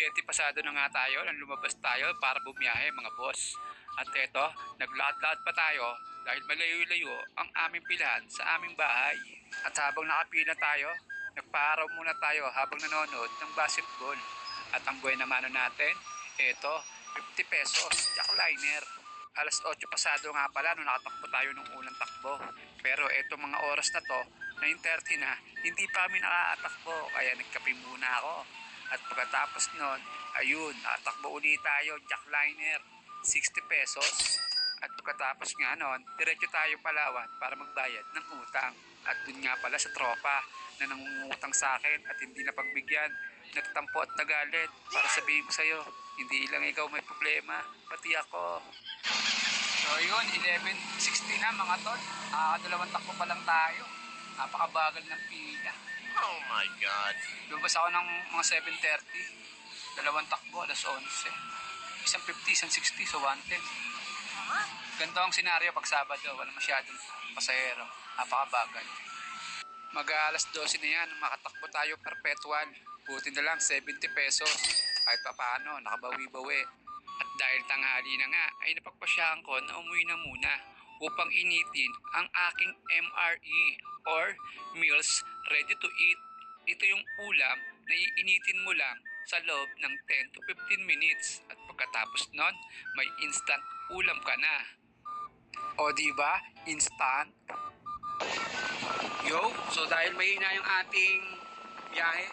7 pasado na nga tayo nang lumabas tayo para bumiyahe mga boss. At eto, naglaad-laad pa tayo dahil malayo-layo ang aming pilahan sa aming bahay. At habang nakapila tayo, nagpaaraw muna tayo habang nanonood ng basketball. At ang buhay naman natin, eto, 50 pesos, jackliner. Alas 8 pasado nga pala nung nakatakbo tayo ng unang takbo. Pero eto mga oras na to, 9:30 na, hindi pa kami nakaatakbo kaya nagkape muna ako. At pagkatapos nun, ayun, nakatakbo ulit tayo, jackliner, 60 pesos. At pagkatapos nga nun, diretso tayo Palawan para magbayad ng utang. At dun nga pala sa tropa na nangungutang sa akin at hindi na pagbigyan, nagtampo at nagalit para sabihin ko sa'yo, hindi lang ikaw may problema, pati ako. So yun, 11:60 na mga tol. Dalawang takbo pa lang tayo. Napakabagal ng pila. Oh my God. Lumabas ako ng mga 7:30. Dalawang takbo, alas 11. Isang 50, isang 60, so 110. Ganito ang senaryo pag Sabado. Wala masyadong pasahero. Napakabagal. Mag-alas 12 na yan. Makatakbo tayo perpetual. Buti na lang 70 pesos. Kahit pa paano, nakabawi-bawi. At dahil tanghali na nga, ay napagpasyahan ko na umuwi na muna upang initin ang aking MRE or Meals Ready to Eat. Ito yung ulam na iinitin mo lang sa loob ng 10 to 15 minutes at pagkatapos nun, may instant ulam ka na. O diba? Instant. Yo, so dahil mahina yung ating biyahe,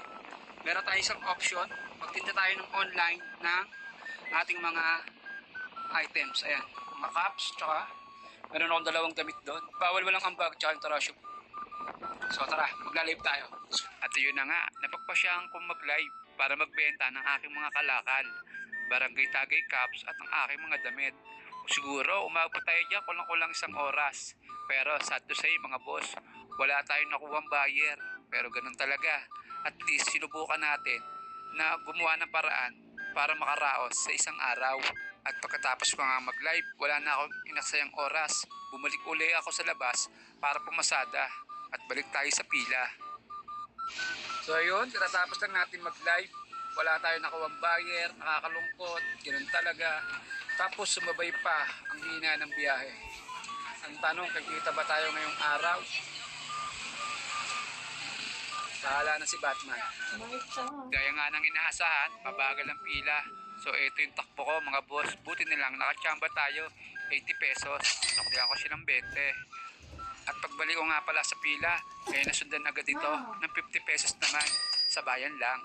meron tayo isang option. Magtinda tayo ng online ng ating mga items. Ayan, mga cups, tsaka meron akong dalawang damit doon. Bawal walang ambag, tsaka yung tarasyo. So tara, magla-live tayo. At yun na nga, napagpasyahan kong mag-live para magbenta ng aking mga kalakal, barangay tagay cups at ang aking mga damit. Siguro, umabot tayo dyan kulang-kulang isang oras. Pero sad to say mga boss, wala tayong nakuhang buyer. Pero ganun talaga. At least sinubukan natin na gumawa ng paraan para makaraos sa isang araw. At pagkatapos ko nga mag-live, wala na akong inaksayang oras. Bumalik uli ako sa labas para pumasada at balik tayo sa pila. So ayun, katatapos lang natin mag-live. Wala tayong nakuhang buyer, nakakalungkot, ganun talaga. Tapos sumabay pa ang hina ng biyahe. Ang tanong, kikita ba tayo ngayong araw? Bahala na si Batman. Gaya nga ng inaasahan, mabagal ang pila. So ito yung takbo ko mga boss. Buti nilang nakachamba tayo, 80 pesos. Nakuha ko siya ng 20. At pagbalik ko nga pala sa pila, eh nasundan agad ito ng 50 pesos naman. Sa bayan lang.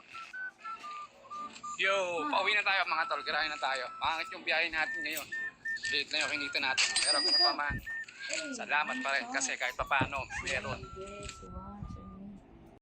Yo, pauwi na tayo mga tol. Garahin na tayo. Pangit yung biyahe natin ngayon. Late na yung kinita natin. Pero kung pa man, salamat pa rin kasi kahit pa paano meron.